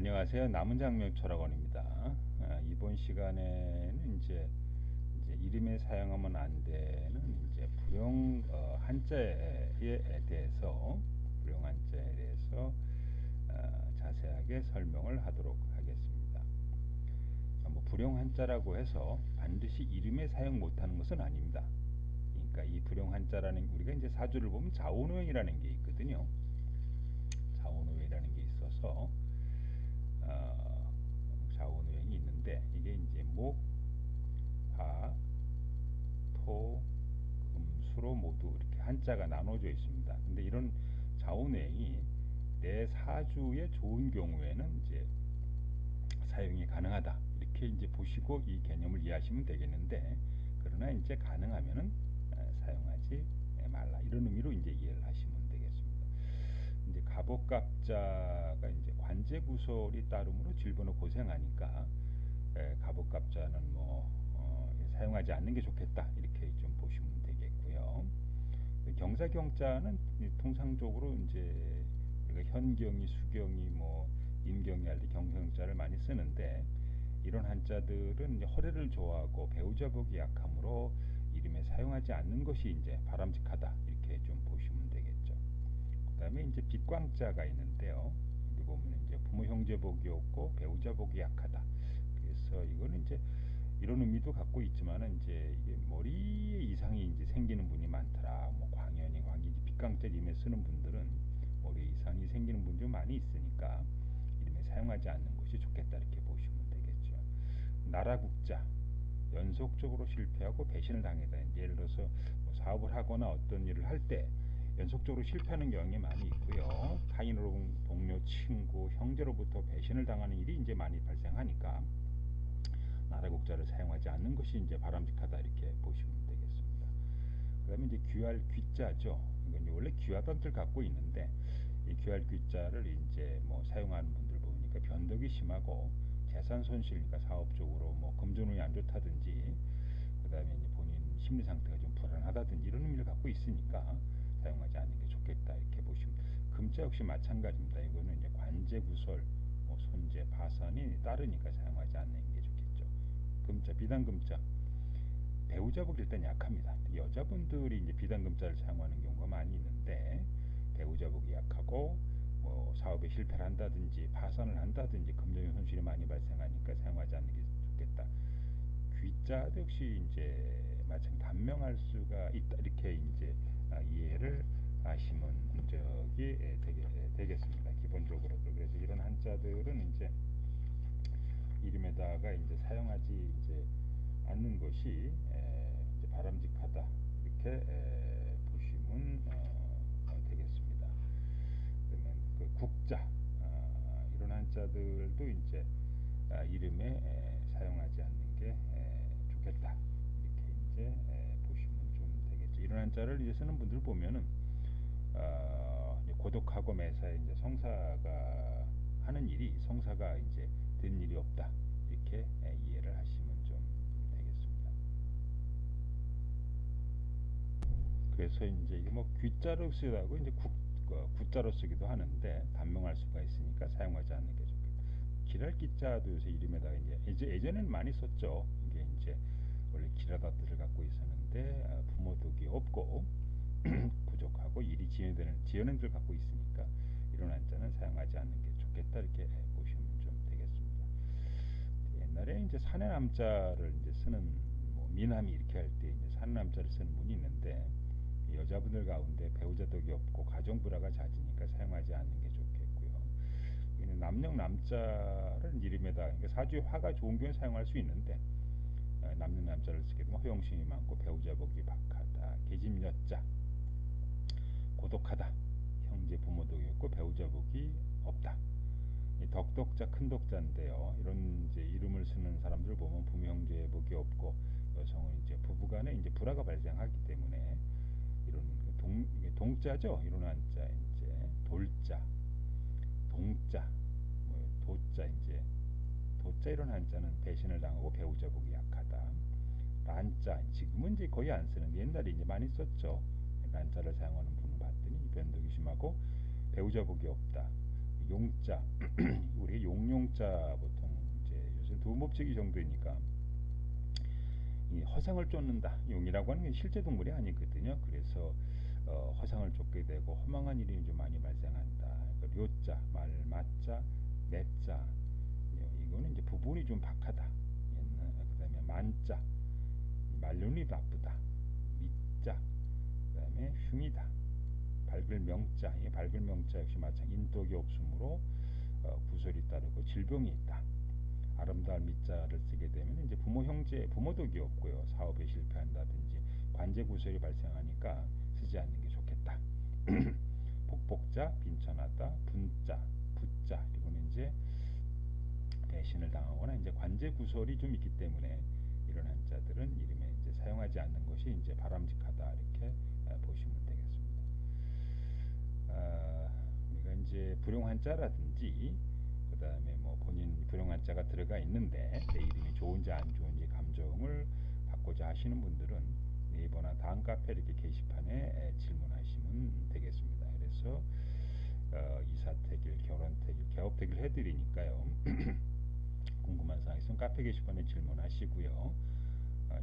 안녕하세요. 남은장명철학원입니다. 이번 시간에는 이제 이름에 사용하면 안 되는 이제 불용 한자에 대해서 자세하게 설명을 하도록 하겠습니다. 뭐 불용 한자라고 해서 반드시 이름에 사용 못하는 것은 아닙니다. 그러니까 이 불용 한자라는 우리가 이제 사주를 보면 자오노행이라는 게 있거든요. 자오노행이라는 게 있어서 자오노행이 있는데 이게 이제 목, 화, 토, 금, 수로 모두 이렇게 한자가 나눠져 있습니다. 근데 이런 자오노행이 내 사주에 좋은 경우에는 이제 사용이 가능하다 이렇게 이제 보시고 이 개념을 이해하시면 되겠는데, 그러나 이제 가능하면은 사용하지 말라 이런 의미로 이제 이해를 하시면 되겠습니다. 이제 갑옷갑자가 이제 관제구설이 따름으로 질본을 고생하니까 갑옷갑자는 사용하지 않는 게 좋겠다 이렇게 좀 보시면 되겠고요. 경사경자는 통상적으로 이제 우리가 현경이, 수경이, 임경이 할 때 경사경자를 많이 쓰는데, 이런 한자들은 이제 허례를 좋아하고 배우자 복이 약하므로 이름에 사용하지 않는 것이 이제 바람직하다 이렇게 좀 보시면 되겠죠. 그다음에 이제 빛광자가 있는데요. 여기 보면 이제 부모 형제 복이 없고 배우자 복이 약하다. 그래서 이거는 이제 이런 의미도 갖고 있지만은 이제 이게 머리에 이상이 이제 생기는 분이 많더라. 광연이 빛광자 이름에 쓰는 분들은 머리에 이상이 생기는 분들이 많이 있으니까 이름에 사용하지 않는 것이 좋겠다 이렇게 보시면 되겠죠. 나라국자, 연속적으로 실패하고 배신을 당했다. 예를 들어서 사업을 하거나 어떤 일을 할 때 연속적으로 실패하는 경향이 많이 있고요. 타인으로 동료, 친구, 형제로부터 배신을 당하는 일이 이제 많이 발생하니까 나라국자를 사용하지 않는 것이 이제 바람직하다 이렇게 보시면 되겠습니다. 그다음에 이제 귀할 귀자죠. 이건 이제 원래 귀하던 뜻을 갖고 있는데, 이 귀할 귀자를 이제 사용하는 분들 보니까 변덕이 심하고 재산 손실이니까 사업적으로 금전운이 안 좋다든지, 그다음에 이제 본인 심리 상태가 좀 불안하다든지 이런 의미를 갖고 있으니까 사용하지 않는 게 좋겠다 이렇게 보시면. 금자 역시 마찬가지입니다. 이거는 이제 관제구설, 손재, 파산이 따르니까 사용하지 않는 게 좋겠죠. 금자, 비단금자, 배우자복 일단 약합니다. 여자분들이 이제 비단금자를 사용하는 경우가 많이 있는데, 배우자복이 약하고 사업에 실패를 한다든지 파산을 한다든지 금전의 손실이 많이 발생하니까 사용하지 않는 게 좋겠다. 귀자도 역시 이제 마찬가지 단명할 수가 있다 이렇게 이제 이해를 하시면 되겠습니다. 기본적으로. 그래서 이런 한자들은 이제 이름에다가 이제 사용하지 이제 않는 것이 이제 바람직하다 이렇게 보시면 되겠습니다. 그러면 그 국자, 이런 한자들도 이제 이름에 사용하지 않는 게 좋겠다 이렇게 이제 보시면 좀 되겠죠. 이런 한자를 이제 쓰는 분들 보면은 이제 고독하고 매사에 이제 성사가 하는 일이 성사가 이제 된 일이 없다 이렇게 이해를 하시면 좀 되겠습니다. 그래서 이제 이게 귀자로 쓰기도 이제 구자로 쓰기도 하는데, 단명할 수가 있으니까 사용하지 않는 게 좋겠다. 기랄 기자도 요새 이름에다가 이제 예전에는 많이 썼죠. 이게 이제 원래 기라다 뜻을 갖고 있었는데 부모덕이 없고 부족하고 일이 지연된 뜻을 갖고 있으니까 이런 한자는 사용하지 않는 게 좋겠다 이렇게 보시면 좀 되겠습니다. 옛날에 이제 사내 남자를 이제 쓰는 미남이 이렇게 할 때 이제 사내 남자를 쓰는 분이 있는데, 여자분들 가운데 배우자 덕이 없고 가정 불화가 잦으니까 사용하지 않는 게 좋겠고요. 남령 남자를 이름에다, 그러니까 사주에 화가 좋은 경우에 사용할 수 있는데, 남령 남자를 쓰게 되면 허영심이 많고 배우자 복이 박하다. 계집여자, 고독하다. 형제 부모 덕이 없고 배우자 복이 없다. 이 덕덕자, 큰 덕자인데요. 이런 이제 이름을 쓰는 사람들 보면 부모 형제 복이 없고 여성은 이제 부부간에 이제 불화가 발생하기 때문에 이런 동자죠. 이런 한자 이제 돌자, 동자, 도자 이제 도자 이런 한자는 배신을 당하고 배우자 복이 약하다. 란자 지금은 이제 거의 안 쓰는데 옛날에 이제 많이 썼죠. 란자를 사용하는 분을 봤더니 변덕이 심하고 배우자 복이 없다. 용자 우리 용용자 보통 이제 요새 두음법칙이 정도니까 이 허상을 쫓는다. 용이라고 하는 게 실제 동물이 아니거든요. 그래서 허상을 쫓게 되고 허망한 일이 좀 많이 발생한다. 그러니까 료자, 말맞자, 내자 이거는 이제 부분이 좀 박하다. 그다음에 만자, 말눈이 나쁘다. 밑자, 그다음에 흉이다. 밝을 명자, 이 밝을 명자 역시 마찬가지 인덕이 없으므로 구설이 따르고 질병이 있다. 아름다울 밑자를 쓰게 되면 이제 부모 형제 부모덕이 없고요. 사업에 실패한다든지 관제 구설이 발생하니까 쓰지 않는 게 좋겠다. 복복자 빈천하다 분자 부자 이거는 이제 배신을 당하거나 이제 관제 구설이 좀 있기 때문에 이런 한자들은 이름에 이제 사용하지 않는 것이 이제 바람직하다 이렇게 보시면 되겠습니다. 우리가 이제 불용 한자라든지 그 다음에 뭐 본인 불용 한자가 들어가 있는데 내 이름이 좋은지 안 좋은지 감정을 받고자 하시는 분들은 네이버나 다음 카페 이렇게 게시판에 질문하시면 되겠습니다. 그래서 이사택일, 결혼택일, 개업택일 해드리니까요. 궁금한 사항 있으면 카페 게시판에 질문하시고요.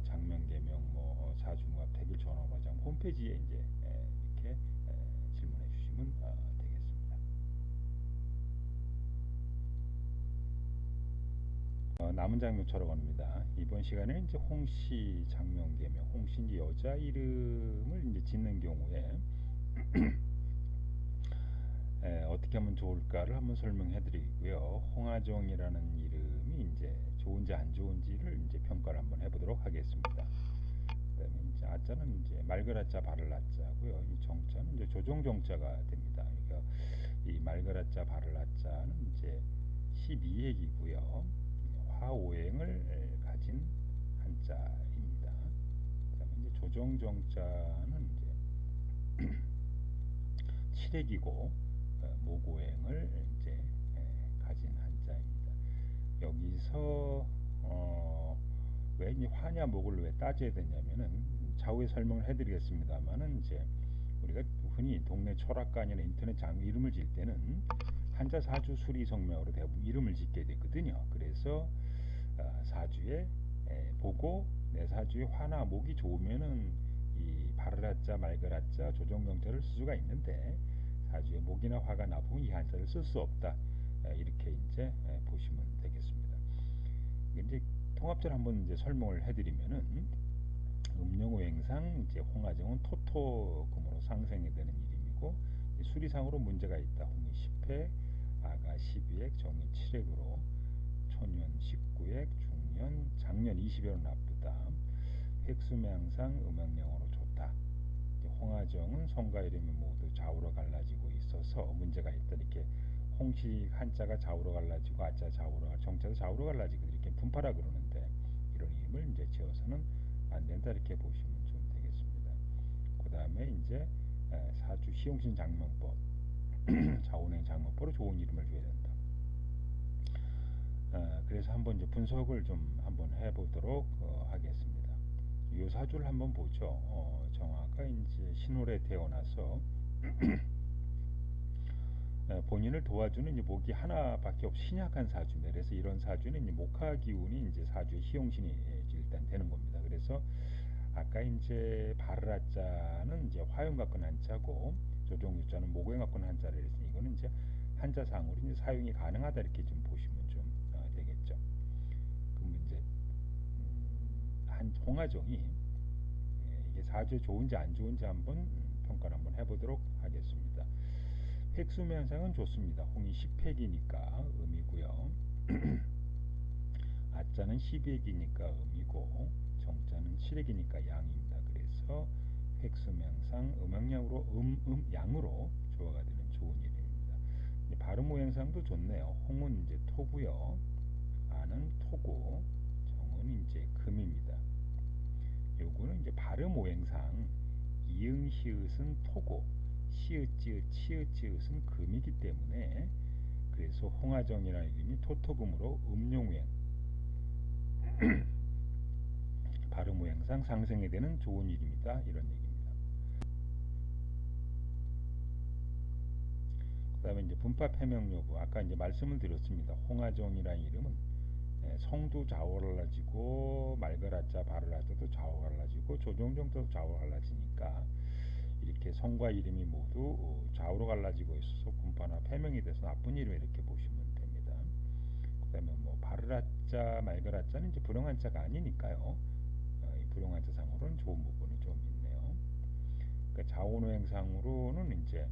장명계명, 뭐 사중합택일, 전원화장 홈페이지에 이제 이렇게 질문해 주시면 되겠습니다. 남은 장명 철학원입니다. 이번 시간에는 이제 홍씨 장명계명, 홍씨 이제 여자 이름을 이제 짓는 경우에 어떻게 하면 좋을까를 한번 설명해 드리고요. 홍하정이라는 이름이 이제 좋은지 안 좋은지를 이제 평가를 한번 해보도록 하겠습니다. 그다음에 이제 아자는 이제 말그라자 바를라자고요. 이 정자는 이제 조종정자가 됩니다. 그러니까 이 말그라자 바를라자는 이제 12핵이고요. 화오행을 가진 한자입니다. 그다음에 이제 조종정자는 이제 7핵이고 모고행을 이제 가진 한자입니다. 여기서 왜 이 화냐 목을 왜 따져야 되냐면은 좌우에 설명을 해드리겠습니다만은 이제 우리가 흔히 동네 철학관이나 인터넷 장르 이름을 질 때는 한자 사주 수리 성명으로 대부분 이름을 짓게 되거든요. 그래서 사주에 보고 내 사주에 화나 목이 좋으면은 이 바르라자 말그라자 조정명자를 쓸 수가 있는데 사주에 목이나 화가 나쁘면 이 한자를 쓸 수 없다. 이렇게 이제 보시면 되겠습니다. 이제 통합절 한번 이제 설명을 해드리면은 음용오행상 이제 홍하정은 토토금으로 상생이 되는 이름이고 수리상으로 문제가 있다. 홍이 10획, 아가 12획, 정이 7획으로 초년 19획, 중년, 장년 20여로 나쁘다. 획수명상 음양령으로 좋다. 홍하정은 성과 이름이 모두 좌우로 갈라지고 있어서 문제가 있다. 이렇게 홍시 한자가 좌우로 갈라지고 아자 좌우로 정자도 좌우로 갈라지고 이렇게 분파라 그러는데 이런 이름을 이제 지어서는 안 된다 이렇게 보시면 좀 되겠습니다. 그 다음에 이제 사주 시용신 장명법 자운행 장명법으로 좋은 이름을 줘야 된다. 그래서 한번 이제 분석을 좀 한번 해보도록 하겠습니다. 요 사주를 한번 보죠. 정화가 이제 신월에 태어나서 본인을 도와주는 이제 목이 하나밖에 없이 신약한 사주입니다. 그래서 이런 사주는 이제 목화 기운이 이제 사주의 희용신이 일단 되는 겁니다. 그래서 아까 이제 바르라자는 이제 화용 갖고는 한자고 조종유자는 목오행 갖고는 한자를 했으니 이거는 이제 한자상으로 이제 사용이 가능하다 이렇게 좀 보시면 좀 되겠죠. 그럼 이제 한 홍하정이 이게 사주에 좋은지 안 좋은지 한번 평가를 한번 해보도록 하겠습니다. 획수면상은 좋습니다. 홍이 10획이니까 음이고요. 아자는 12획이니까 음이고 정자는 7획이니까 양입니다. 그래서 획수명상 음양양으로 양으로 조화가 되는 좋은 이름입니다. 발음 모양상도 좋네요. 홍은 이제 토고요. 아는 토고, 정은 이제 금입니다. 요거는 이제 발음 오행상 이응 히읗은 토고 시읒지읒 치읒지읒은 금이기 때문에 그래서 홍하정이라는 이름이 토토금으로 음용오행 발음 오행상 상생이 되는 좋은 이름이다 이런 얘기입니다. 그다음에 이제 분파 해명 여부, 아까 이제 말씀을 드렸습니다. 홍하정이라는 이름은 성도 좌우가 갈라지고 말그라자 바르라자도 좌우가 갈라지고 조종정도 좌우가 갈라지니까 이렇게 성과 이름이 모두 좌우로 갈라지고 있어서 분파나 패명이 돼서 나쁜 이름 이렇게 보시면 됩니다. 그다음에 뭐 바르라자 말그라자는 이제 불용한 자가 아니니까요. 이 불용한 자상으로는 좋은 부분이 좀 있네요. 그러니까 자원호행상으로는 이제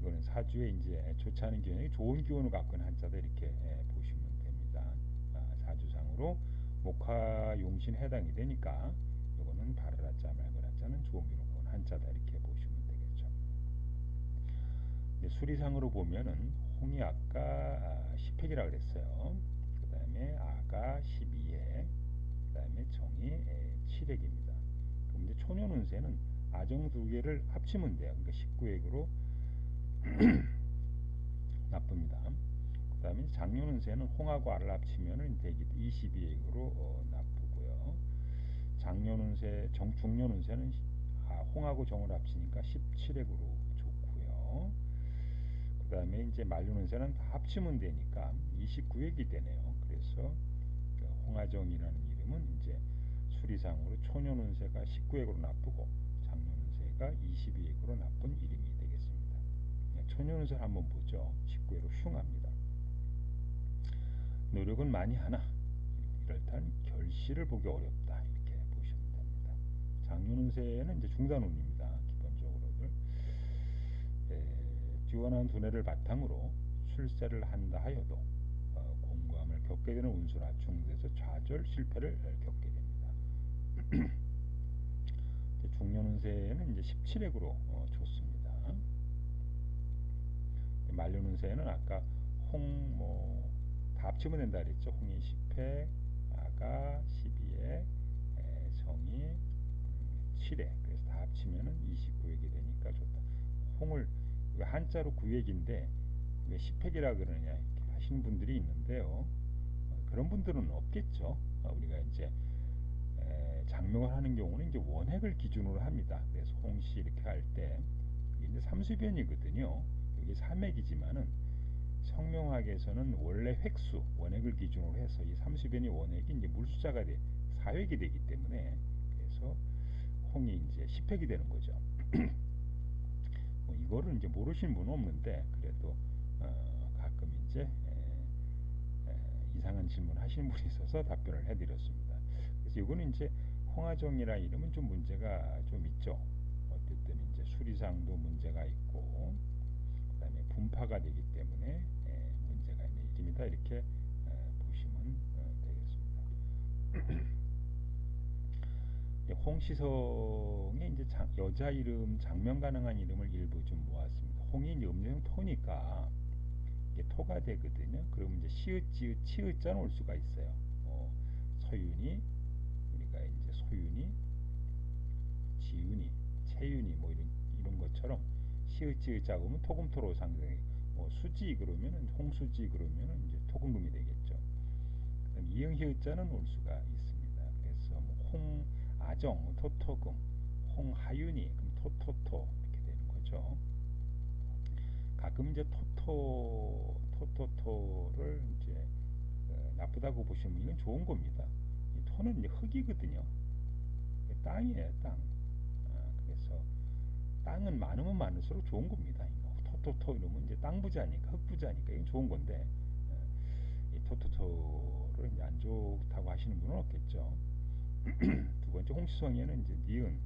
이거는 사주에 이제 좋지 않은 기운이 좋은 기운을 갖고 있는 한자다 이렇게 보시면 됩니다. 사주상으로 목화용신 해당이 되니까 이거는 바르라자 말그라자는 좋은 기운을 갖고 있는 한자다 이렇게 보시면 되겠죠. 수리상으로 보면은 홍이 아까 10획이라 그랬어요. 그 다음에 아가 12획, 그 다음에 정이 7획입니다. 그럼 이제 초년운세는 아정 두 개를 합치면 돼요. 그러니까 19획으로 나쁩니다. 그 다음에 장년운세는 홍하고 알을 합치면은 대기 22획으로 나쁘고요. 중년운세는 홍하고 정을 합치니까 17획으로 좋고요. 그 다음에 이제 말년운세는 다 합치면 되니까 29획이 되네요. 그래서 홍하정이라는 이름은 이제 수리상으로 초년운세가 19획으로 나쁘고 장년운세가 22획으로 나쁜 이름이 되겠습니다. 초년운세를 한번 보죠. 19회로 흉합니다. 노력은 많이 하나 이럴 땐 결실을 보기 어렵다 이렇게 보시면 됩니다. 장년운세는 이제 중단운입니다. 기본적으로들 뛰어난 두뇌를 바탕으로 출세를 한다 하여도 공고함을 겪게 되는 운수나 중도에서 좌절 실패를 겪게 됩니다. 중년운세는 이제 17획으로 좋습니다. 말년운세는 아까 홍 다 합치면 된다 그랬죠. 홍이 10회, 아가 12회, 정이 7회. 그래서 다 합치면은 29획이 되니까 좋다. 홍을 한자로 9획인데 왜 10획이라 그러냐 이렇게 하시는 분들이 있는데요. 그런 분들은 없겠죠. 우리가 이제 장명을 하는 경우는 이제 원획을 기준으로 합니다. 그래서 홍씨 이렇게 할 때 이제 삼수변이거든요. 이게 3획이지만은 성명학에서는 원래 획수 원획을 기준으로 해서 이 삼수변이 원획이 이제 물수자가 4획이 되기 때문에 그래서 홍이 이제 10획이 되는 거죠. 이거를 이제 모르시는 분은 없는데 그래도 가끔 이제 이상한 질문 하시는 분이 있어서 답변을 해드렸습니다. 그래서 이거는 이제 홍하정이라는 이름은 좀 문제가 좀 있죠. 어쨌든 이제 수리상도 문제가 있고 그다음에 분파가 되기 때문에 문제가 있는 이름이다 이렇게 보시면 되겠습니다. 홍시성의 이제 여자 이름 장명 가능한 이름을 일부 좀 모았습니다. 홍이 이제 음료형 토니까 이게 토가 되거든요. 그러면 이제 시읒, 지읒, 치읒자는 올 수가 있어요. 서윤이 우리가 이제 소윤이, 지윤이, 채윤이 뭐 이런 것처럼 시읒, 지읒자 오면 토금토로 상징해. 수지 그러면은 홍수지 그러면은 이제 토금금이 되겠죠. 그다음 이응 히읗자는 올 수가 있습니다. 그래서 뭐 홍아정, 토토금, 홍하윤이 그럼 토토토 이렇게 되는 거죠. 가끔 이제 토토토를 이제 나쁘다고 보시면 이건 좋은 겁니다. 이 토는 이제 흙이거든요. 땅이에요, 땅. 그래서 땅은 많으면 많을수록 좋은 겁니다. 토토토 이러면 이제 땅 부자니까 흙 부자니까 이건 좋은 건데 이 토토토를 이제 안 좋다고 하시는 분은 없겠죠. 두 번째 홍시성에는 이제 니은,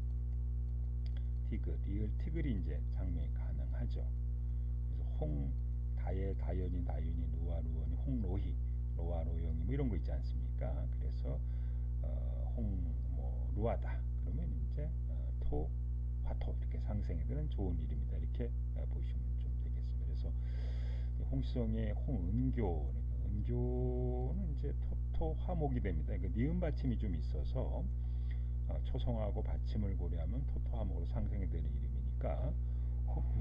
티그, 리을, 티글이 이제 장명이 가능하죠. 그래서 홍, 다예, 다연이, 다윤이, 루아, 루언이, 홍로희, 로아, 로영이 뭐 이런 거 있지 않습니까? 그래서 루아다 그러면 이제 토, 화토 이렇게 상생이 되는 좋은 이름이다 이렇게 보시면 좀 되겠습니다. 그래서 홍시성의 홍은교, 은교는 이제 토토 화목이 됩니다. 그러니까 니은 받침이 좀 있어서 초성하고 받침을 고려하면 토토 화목으로 상생이 되는 이름이니까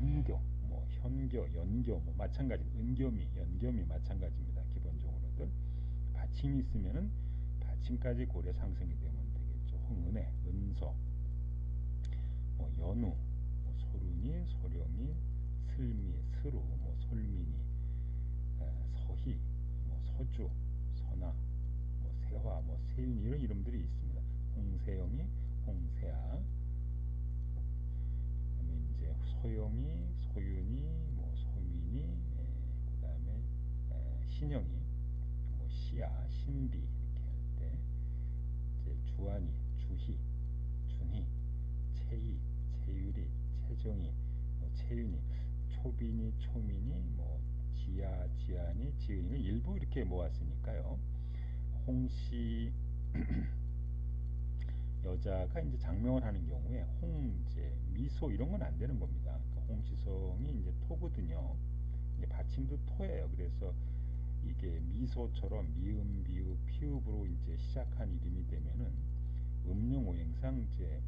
은교, 뭐 현교, 연교 뭐 마찬가지, 은교미, 연교미 마찬가지입니다. 기본적으로들 받침이 있으면은 받침까지 고려 상생이 되면 되겠죠. 홍은혜, 은서, 뭐 연우, 뭐 소륜이, 소령이, 슬미, 스루, 뭐 솔민이, 서희, 뭐 서주, 선아, 뭐 세화, 뭐 세윤 이런 이름들이 있습니다. 홍세영이, 홍세아, 그다음에 이제 소영이, 소윤이, 뭐 소민이, 그다음에 신영이, 뭐 시아, 신비 이렇게 할 때 이제 주한이, 주희, 준희, 채희, 채유리, 채정이, 뭐 채윤이, 초빈이, 초민이, 뭐 지아, 지안이, 지은이 일부 이렇게 모았으니까요. 홍씨 여자가 이제 장명을 하는 경우에 홍제, 미소 이런 건 안 되는 겁니다. 그러니까 홍시성이 이제 토거든요. 이제 받침도 토예요. 그래서 이게 미소처럼 미음, 비읍, 피읍으로 이제 시작한 이름이 되면은 음용 오행상 이제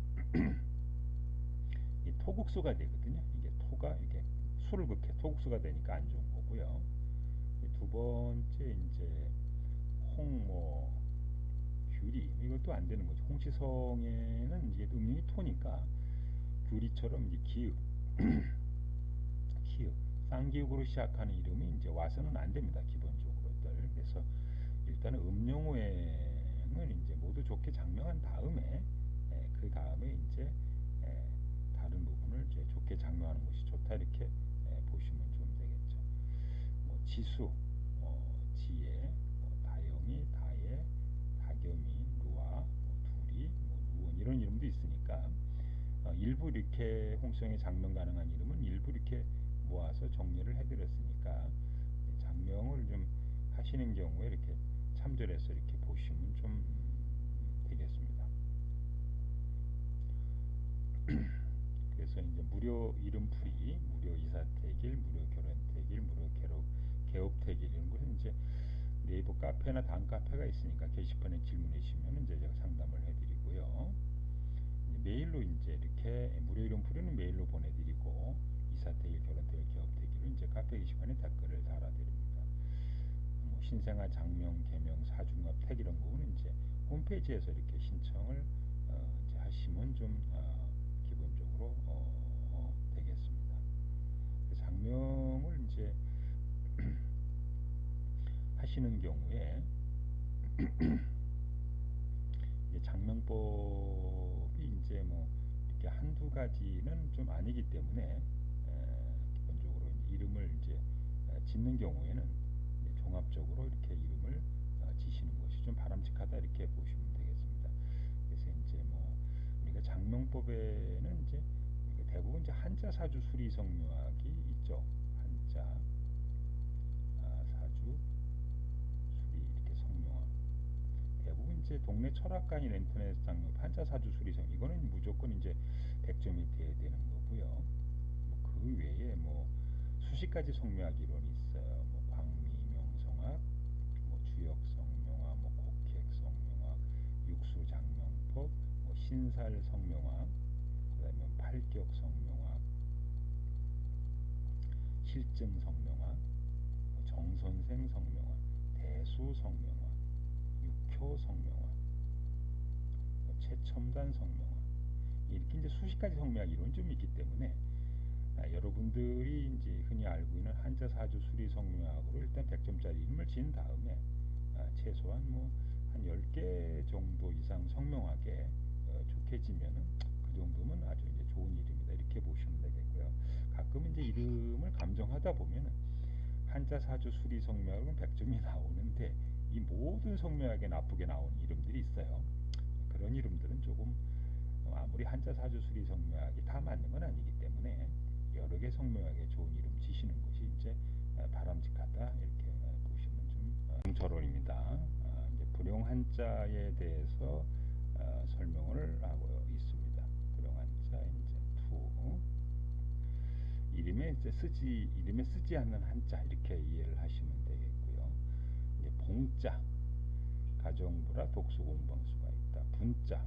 이 토국수가 되거든요. 이게 토가 이게 수를 극해 토국수가 되니까 안 좋은 거고요. 두 번째 이제 홍뭐 규리 이것도 안 되는 거죠. 홍시성에는 이게 음용이 토니까 규리처럼 이제 기읍 키읔 쌍기역으로 시작하는 이름이 이제 와서는 안 됩니다. 기본적으로들. 그래서 일단은 음용어행은 이제 모두 좋게 장명한 다음에 그 다음에 이제 다른 부분을 이제 좋게 장명하는 것이 좋다 이렇게 보시면 좀 되겠죠. 뭐 지수, 지혜, 뭐 다영이, 다혜, 다겸이, 루아, 뭐 두리, 뭐 누원 이런 이름도 있으니까 일부 이렇게 홍성에 장명 가능한 이름은 일부 이렇게 모아서 정리를 해드렸으니까 장명을 좀 하시는 경우에 이렇게 참조해서 이렇게 보시면 좀 되겠습니다. 그래서 이제 무료 이름풀이, 무료 이사택일, 무료 결혼택일, 무료 개업택일 이런 것은 이제 네이버 카페나 다음 카페가 있으니까 게시판에 질문해 주시면 이제 제가 상담을 해드리고요. 메일로 이제 이렇게 무료 이름풀이는 메일로 보내드리고 이사택일, 결혼택일, 개업택일은 이제 카페 게시판에 댓글을 달아드립니다. 뭐 신생아, 장명, 개명, 사중업, 택 이런 부분은 이제 홈페이지에서 이렇게 신청을 이제 하시면 좀 기본적으로 되겠습니다. 장명을 이제 하시는 경우에 이제 장명법이 이제 뭐 이렇게 한두 가지는 좀 아니기 때문에 기본적으로 이제 이름을 이제 짓는 경우에는 이제 종합적으로 이렇게 이름을 지시는 것이 좀 바람직하다 이렇게 보시면 되겠습니다. 그래서 이제 뭐 우리가 장명법에는 이제 대부분 이제 한자 사주 수리 성묘학이 있죠. 한자 사주 수리 이렇게 성묘학. 대부분 이제 동네 철학관이나 인터넷 장르 한자 사주 수리성 이거는 무조건 이제 100점이 돼야 되는 거고요. 뭐그 외에 뭐 수십 가지 성묘학 이론이 있어요. 뭐 광미 명성학, 뭐 주역 성묘학, 뭐 곡획 성묘학, 육수 장명법, 뭐 신살 성묘학, 그다음에 팔격 성묘학, 실증 성묘학, 정선생 성묘학, 대수 성묘학, 육효 성명학, 최첨단 성명학 이렇게 이제 수십 가지 성명학 이론이 좀 있기 때문에 여러분들이 이제 흔히 알고 있는 한자 사주 수리 성명학으로 일단 100점짜리 이름을 지은 다음에 최소한 뭐 한 10개 정도 이상 성명학에 좋게 지면은 그 정도면 아주 이제 좋은 이름이다 이렇게 보시면 되겠고요. 가끔 이제 이름을 감정하다 보면은 한자 사주 수리 성명학은 100점이 나오는데 이 모든 성명학에 나쁘게 나오는 이름들이 있어요. 그런 이름들은 조금 아무리 한자 사주 수리 성명학이 다 맞는 건 아니기 때문에 여러 개 성명학에 좋은 이름 지시는 것이 이제 바람직하다 이렇게 보시면 좀 정철원입니다. 이제 불용 한자에 대해서 설명을 하고 있습니다. 불용 한자 이제 투 이름에 쓰지 않는 한자 이렇게 이해를 하시면 되겠고요. 이제 봉자 가정부라 독수공방수가 있다. 분자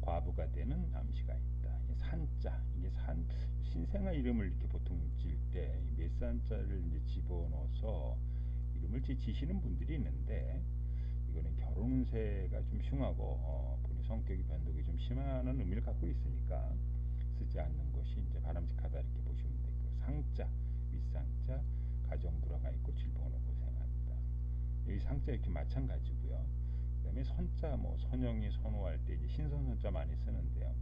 과부가 되는 암시가 있다. 산자 이게 신생아 이름을 이렇게 보통 지을 때 몇 산자를 이제 집어넣어서 이름을 지시는 분들이 있는데 이거는 결혼 운세가 좀 흉하고 본인 성격이 변덕이 좀 심한 의미를 갖고 있으니까 쓰지 않는 것이 이제 바람직하다 이렇게 보시면 되고 상자, 윗상자, 가정불화가 있고 질병으로 고생한다. 여기 상자 이렇게 마찬가지고요. 그다음에 선자, 뭐 선영이 선호할 때 이제 신선선자 많이 쓰는데요.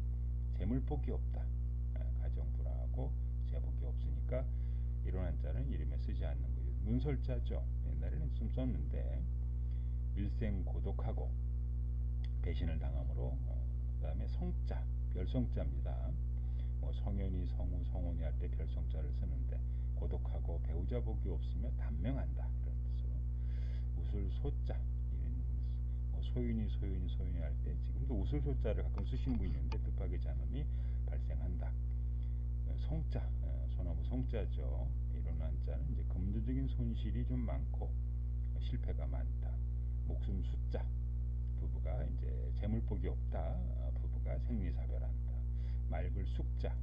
재물복이 없다. 가정불화하고 재복이 없으니까 이런 한자는 이름에 쓰지 않는 거죠. 문설자죠. 옛날에는 좀 썼는데 일생 고독하고 배신을 당함으로. 그다음에 성자, 별성자입니다. 뭐 성현이, 성우, 성혼이 할 때 별성자를 쓰는데 고독하고 배우자 복이 없으며 단명한다 이런 뜻으로. 우술소자, 뭐 소윤이 할 때 지금도 우술소자를 가끔 쓰시는 분이 있는데 뜻밖의 잔음이 발생한다. 성자, 소나무 성자죠. 이런 한자는 이제 금전적인 손실이 좀 많고 실패가 많다. 목숨 숫자, 부부가 이제 재물복이 없다. 부부가 생리사별한다. 맑을 숙자,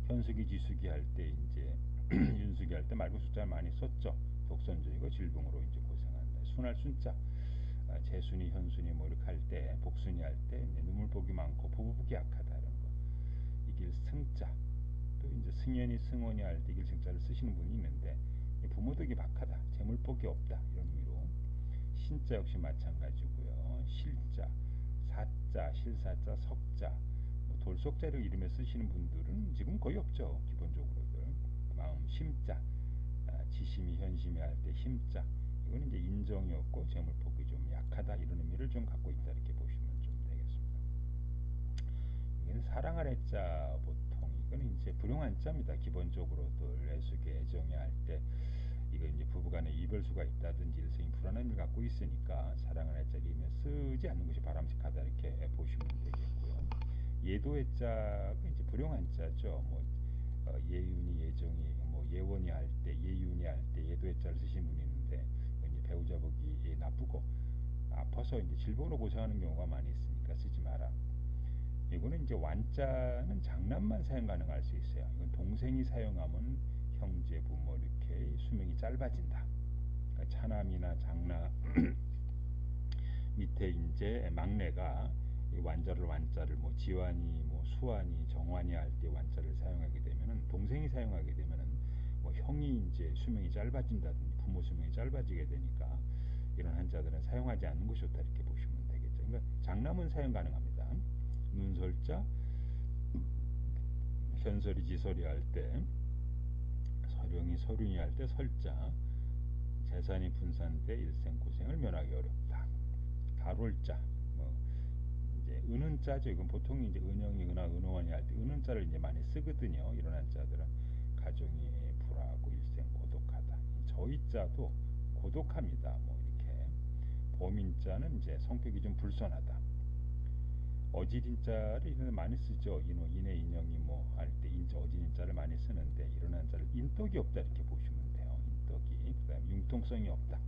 현숙이 지숙이 할 때 이제 윤숙이 할 때 맑은 숫자를 많이 썼죠. 독선적이고 질병으로 이제 고생한다. 순할 순자, 재순이 현순이 뭐 이렇게 할 때 복순이 할 때 눈물복이 많고 부부복이 약하다 이런 거. 이길 승자, 또 이제 승연이 승원이 할 때 이길 승자를 쓰시는 분이 있는데 부모덕이 박하다, 재물복이 없다 이런 의미로. 신자 역시 마찬가지고요. 실자, 사자, 실사자, 석자, 뭐 돌석자를 이름에 쓰시는 분들은 지금 거의 없죠. 기본적으로들. 마음 심자, 지심이 현심이 할 때 힘자, 이거는 이제 인정이 없고 재물복이 좀 약하다 이런 의미를 좀 갖고 있다 이렇게 보시면 좀 되겠습니다. 이건 사랑할 애자, 보통 이거는 이제 불용한자입니다. 기본적으로들 애숙의 애정이 할 때 이거 이제 부부간에 이별수가 있다든지 일생이 불안함을 갖고 있으니까 사랑을 애자를 이름에 쓰지 않는 것이 바람직하다 이렇게 보시면 되겠고요. 예도애자가 이제 불용한자죠. 뭐 예윤이, 예정이, 뭐 예원이 할 때, 예윤이 할 때 예도애자를 쓰신 분이 있는데 이제 배우자 복이 나쁘고 아파서 이제 질병으로 고생하는 경우가 많이 있으니까 쓰지 마라. 이거는 이제 완자는 장남만 사용 가능할 수 있어요. 이건 동생이 사용하면 형제, 부모 이렇게 수명이 짧아진다. 그러니까 차남이나 장남 밑에 이제 막내가 이 완자를 뭐 지환이, 뭐 수환이, 정환이 할 때 완자를 사용하게 되면은, 동생이 사용하게 되면은 뭐 형이 이제 수명이 짧아진다든지 부모 수명이 짧아지게 되니까 이런 한자들은 사용하지 않는 것이 좋다 이렇게 보시면 되겠죠. 그러니까 장남은 사용 가능합니다. 눈설자, 현설이 지설이 할 때, 서령이 서륜이 할 때 설자, 재산이 분산돼 일생 고생을 면하기 어렵다. 가롤자, 뭐 이제 은은자죠. 이건 보통 이제 은영이, 은하, 은호원이 할 때 은은자를 이제 많이 쓰거든요. 이런 한자들은 가정이 불화하고 일생 고독하다. 저희자도 고독합니다. 뭐 이렇게. 범인자는 이제 성격이 좀 불선하다. 어지린자를 이런 많이 쓰죠. 인호, 인해, 인형이 뭐 할 때 인자, 어지린자를 많이 쓰는데 이런 한자를 인덕이 없다 이렇게 보시면 돼요. 인덕이. 그다음 융통성이 없다.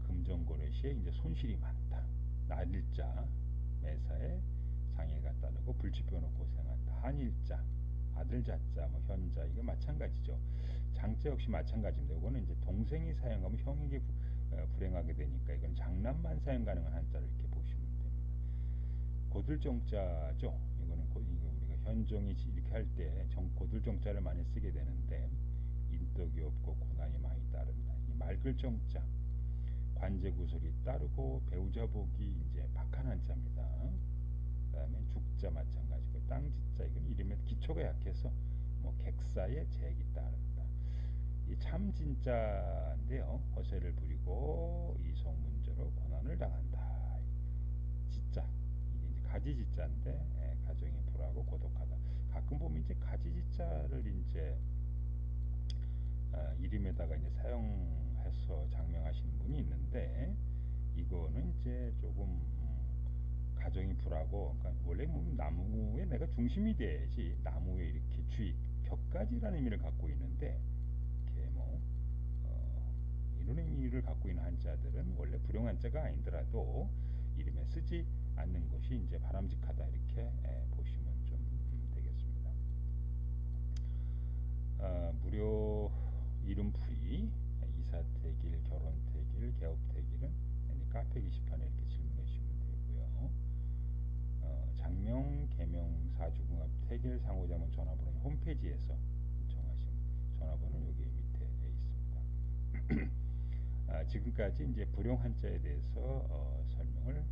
금전고래 시에 이제 손실이 많다. 날일자, 매사에 장애가 따르고 불치병으로 고생한다. 한일자, 아들자자, 뭐 현자, 이거 마찬가지죠. 장자 역시 마찬가지인데 이거는 이제 동생이 사용하면 형에게 불행하게 되니까 이건 장남만 사용 가능한 한자를 이렇게 보시면 됩니다. 고들정자죠. 이거는 우리가 현종이 이렇게 할 때 고들정자를 많이 쓰게 되는데 인덕이 없고 고난이 많이 따른다. 이 맑을정자, 관제구설이 따르고 배우자 복이 이제 박한 한자입니다. 그 다음에 죽자 마찬가지고 땅짓자, 이건 이름에 기초가 약해서 뭐 객사에 재액이 따른다. 이 참진자인데요. 허세를 부리고 이성문제로 고난을 당한다. 짓자, 이게 이제 가지짓자인데 가정이 불하고 고독하다. 가끔 보면 이제 가지짓자를 이제 이름에다가 이제 사용해서 장명하시는 분이 있는데 이거는 이제 조금 가정이 불하고, 그러니까 원래 뭐 나무에 내가 중심이 돼야지 나무에 이렇게 주의, 격가지라는 의미를 갖고 있는데 이렇게 뭐 이런 의미를 갖고 있는 한자들은 원래 불용한자가 아니더라도 이름에 쓰지 않는 것이 이제 바람직하다 이렇게 보시면 좀 되겠습니다. 무료 이름풀이, 이사퇴길, 결혼퇴길, 개업퇴길은 카페 게시판에 이렇게 질문해 주시면 되고요. 장명, 개명, 사주궁합, 해결 상호자문 전화번호는 홈페이지에서 신청하시면 전화번호는 여기 밑에 있습니다. 지금까지 이제 불용 한자에 대해서 설명을